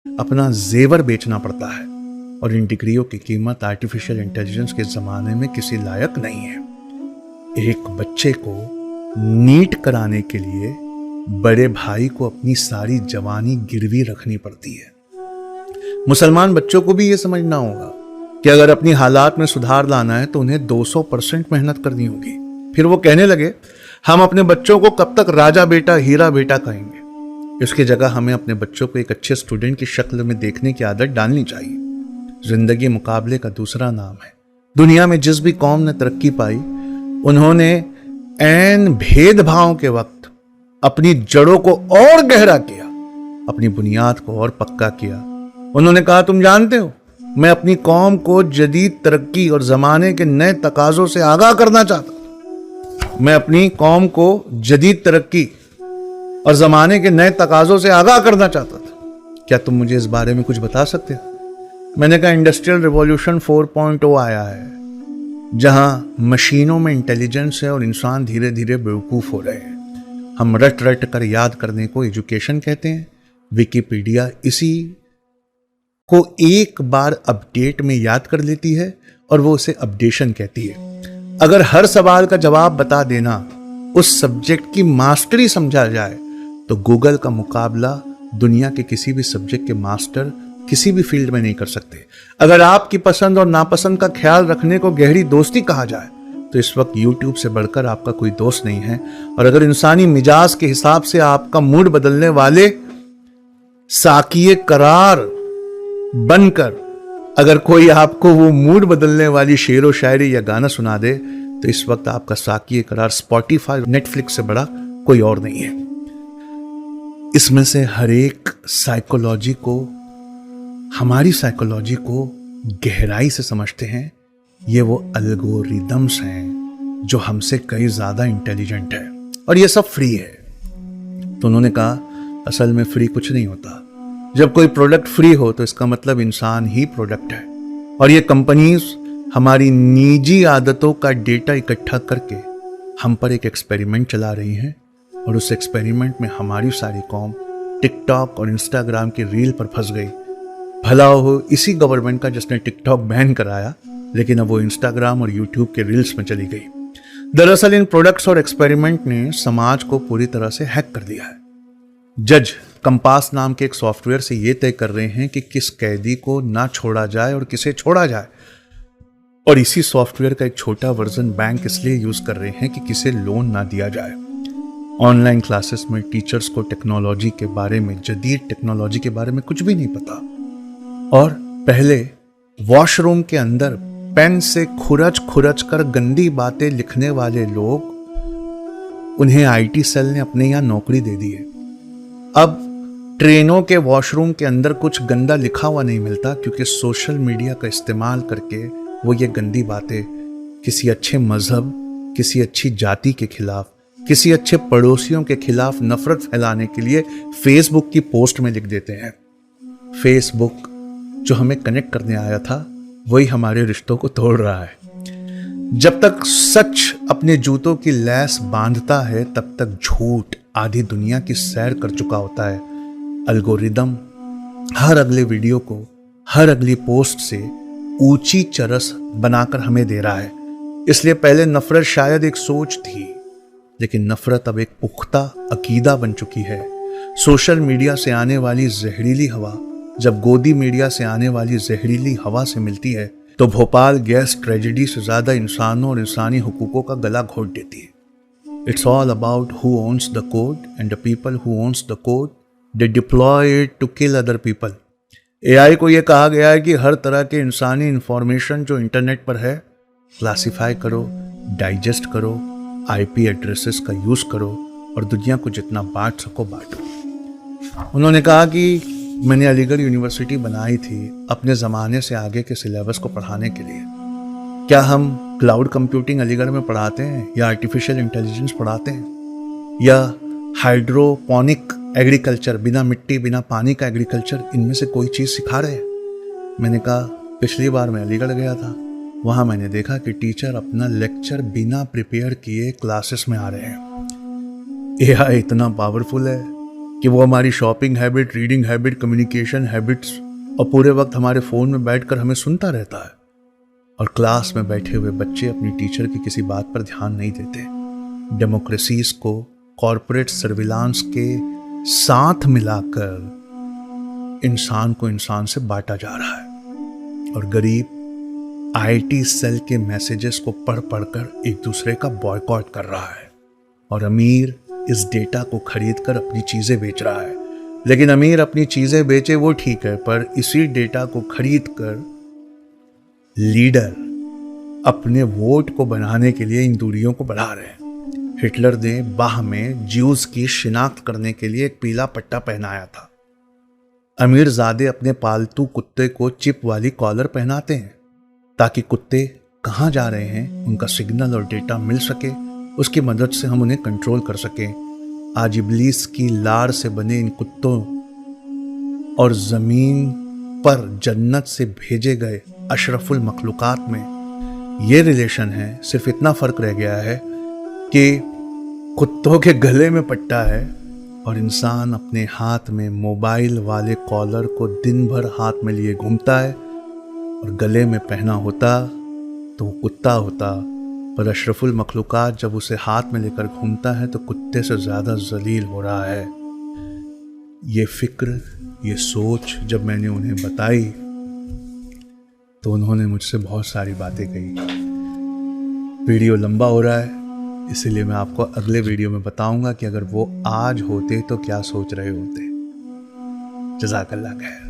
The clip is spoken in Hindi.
अपना जेवर बेचना पड़ता है और इन डिग्रियों की कीमत आर्टिफिशियल इंटेलिजेंस के ज़माने में किसी लायक नहीं है। एक बच्चे को नीट कराने के लिए बड़े भाई को अपनी सारी जवानी गिरवी रखनी पड़ती है। मुसलमान बच्चों को भी ये समझना होगा कि अगर अपनी हालात में सुधार लाना है तो उन्हें 200% मेहनत करनी होगी। फिर वो कहने लगे हम अपने बच्चों को कब तक राजा बेटा हीरा बेटा कहेंगे। इसकी जगह हमें अपने बच्चों को एक अच्छे स्टूडेंट की शक्ल में देखने की आदत डालनी चाहिए। जिंदगी मुकाबले का दूसरा नाम है। दुनिया में जिस भी कौम ने तरक्की पाई उन्होंने ऐन भेदभाव के वक्त अपनी जड़ों को और गहरा किया, अपनी बुनियाद को और पक्का किया। उन्होंने कहा तुम जानते हो मैं अपनी कौम को जदीद तरक्की और जमाने के नए तकाजों से आगाह करना चाहता हूं। मैं अपनी कौम को जदीद तरक्की और जमाने के नए तकाजों से आगाह करना चाहता था। क्या तुम मुझे इस बारे में कुछ बता सकते हो? मैंने कहा इंडस्ट्रियल रिवॉल्यूशन 4.0 आया है जहां मशीनों में इंटेलिजेंस है और इंसान धीरे धीरे बेवकूफ हो रहे हैं। हम रट रट कर याद करने को एजुकेशन कहते हैं। विकिपीडिया इसी को एक बार अपडेट में याद कर लेती है और वो उसे अपडेशन कहती है। अगर हर सवाल का जवाब बता देना उस सब्जेक्ट की मास्टरी समझा जाए तो गूगल का मुकाबला दुनिया के किसी भी सब्जेक्ट के मास्टर किसी भी फील्ड में नहीं कर सकते। अगर आपकी पसंद और नापसंद का ख्याल रखने को गहरी दोस्ती कहा जाए तो इस वक्त YouTube से बढ़कर आपका कोई दोस्त नहीं है। और अगर इंसानी मिजाज के हिसाब से आपका मूड बदलने वाले साकिए करार बनकर अगर कोई आपको वो मूड बदलने वाली शेरो शायरी या गाना सुना दे तो इस वक्त आपका साकिए करार स्पॉटिफाई नेटफ्लिक्स से बड़ा कोई और नहीं है। इसमें से हर एक साइकोलॉजी को, हमारी साइकोलॉजी को गहराई से समझते हैं। ये वो एल्गोरिदम्स हैं जो हमसे कई ज्यादा इंटेलिजेंट है और ये सब फ्री है। तो उन्होंने कहा असल में फ्री कुछ नहीं होता। जब कोई प्रोडक्ट फ्री हो तो इसका मतलब इंसान ही प्रोडक्ट है और ये कंपनीज हमारी निजी आदतों का डेटा इकट्ठा करके हम पर एक एक्सपेरिमेंट चला रही हैं और उस एक्सपेरिमेंट में हमारी सारी कौम टिकटॉक और इंस्टाग्राम की रील पर फंस गई। भला हो इसी गवर्नमेंट का जिसने टिकटॉक बैन कराया, लेकिन अब वो इंस्टाग्राम और यूट्यूब के रील्स में चली गई। दरअसल इन प्रोडक्ट्स और एक्सपेरिमेंट ने समाज को पूरी तरह से हैक कर दिया है। जज कंपास नाम के एक सॉफ्टवेयर से ये तय कर रहे हैं कि किस कैदी को ना छोड़ा जाए और किसे छोड़ा जाए। और इसी सॉफ्टवेयर का एक छोटा वर्जन बैंक इसलिए यूज कर रहे हैं कि किसे लोन ना दिया जाए। ऑनलाइन क्लासेस में टीचर्स को टेक्नोलॉजी के बारे में, जदीद टेक्नोलॉजी के बारे में कुछ भी नहीं पता। और पहले वॉशरूम के अंदर पेन से खुरच खुरच कर गंदी बातें लिखने वाले लोग, उन्हें आईटी सेल ने अपने यहां नौकरी दे दी है। अब ट्रेनों के वॉशरूम के अंदर कुछ गंदा लिखा हुआ नहीं मिलता क्योंकि सोशल मीडिया का इस्तेमाल करके वो ये गंदी बातें किसी अच्छे मजहब, किसी अच्छी जाति के खिलाफ, किसी अच्छे पड़ोसियों के खिलाफ नफरत फैलाने के लिए फेसबुक की पोस्ट में लिख देते हैं। फेसबुक जो हमें कनेक्ट करने आया था वही हमारे रिश्तों को तोड़ रहा है। जब तक सच अपने जूतों की लैस बांधता है तब तक झूठ आधी दुनिया की सैर कर चुका होता है। एल्गोरिदम हर अगले वीडियो को, हर अगली पोस्ट से ऊंची चरस बनाकर हमें दे रहा है। इसलिए पहले नफरत शायद एक सोच थी, लेकिन नफरत अब एक पुख्ता अकीदा बन चुकी है। सोशल मीडिया से आने वाली जहरीली हवा जब गोदी मीडिया से आने वाली जहरीली हवा से मिलती है तो भोपाल गैस ट्रेजेडी से ज्यादा इंसानों और इंसानी हुकूकों का गला घोट देती है। It's all about who owns the code and the people who owns the code they deploy it to kill other people. AI को यह कहा गया है कि हर तरह के इंसानी इंफॉर्मेशन जो इंटरनेट पर है क्लासिफाई करो, डाइजेस्ट करो, आईपी एड्रेसेस का यूज करो और दुनिया को जितना बांट सको बांटो। उन्होंने कहा कि मैंने अलीगढ़ यूनिवर्सिटी बनाई थी अपने ज़माने से आगे के सिलेबस को पढ़ाने के लिए। क्या हम क्लाउड कंप्यूटिंग अलीगढ़ में पढ़ाते हैं या आर्टिफिशियल इंटेलिजेंस पढ़ाते हैं या हाइड्रोपोनिक एग्रीकल्चर, बिना मिट्टी बिना पानी का एग्रीकल्चर, इनमें से कोई चीज़ सिखा रहे हैं? मैंने कहा पिछली बार मैं अलीगढ़ गया था, वहाँ मैंने देखा कि टीचर अपना लेक्चर बिना प्रिपेयर किए क्लासेस में आ रहे हैं। एआई इतना पावरफुल है कि वो हमारी shopping habit, reading habit, communication habits और पूरे वक्त हमारे फ़ोन में बैठकर हमें सुनता रहता है। और क्लास में बैठे हुए बच्चे अपनी टीचर की किसी बात पर ध्यान नहीं देते। डेमोक्रेसीज को कॉरपोरेट सर्विलांस के साथ मिलाकर इंसान को इंसान से बांटा जा रहा है और गरीब आईटी सेल के मैसेजेस को पढ़ पढ़कर एक दूसरे का बॉयकॉट कर रहा है और अमीर इस डेटा को खरीदकर अपनी चीजें बेच रहा है। लेकिन अमीर अपनी चीजें बेचे वो ठीक है, पर इसी डेटा को खरीदकर लीडर अपने वोट को बनाने के लिए इन दूरियों को बढ़ा रहे हैं। हिटलर ने बाह में ज्यूज की शिनाख्त करने के लिए एक पीला पट्टा पहनाया था। अमीरजादे अपने पालतू कुत्ते को चिप वाली कॉलर पहनाते हैं ताकि कुत्ते कहाँ जा रहे हैं उनका सिग्नल और डेटा मिल सके, उसकी मदद से हम उन्हें कंट्रोल कर सकें। आज इब्लीस की लार से बने इन कुत्तों और जमीन पर जन्नत से भेजे गए अशरफुल मखलूकात में ये रिलेशन है। सिर्फ इतना फर्क रह गया है कि कुत्तों के गले में पट्टा है और इंसान अपने हाथ में मोबाइल वाले कॉलर को दिन भर हाथ में लिए घूमता है और गले में पहना होता तो वो कुत्ता होता, पर अशरफुल मखलूकात जब उसे हाथ में लेकर घूमता है तो कुत्ते से ज़्यादा जलील हो रहा है। ये फिक्र, ये सोच जब मैंने उन्हें बताई तो उन्होंने मुझसे बहुत सारी बातें कही। वीडियो लंबा हो रहा है, इसीलिए मैं आपको अगले वीडियो में बताऊंगा कि अगर वो आज होते तो क्या सोच रहे होते। जज़ाकल्लाह खैर।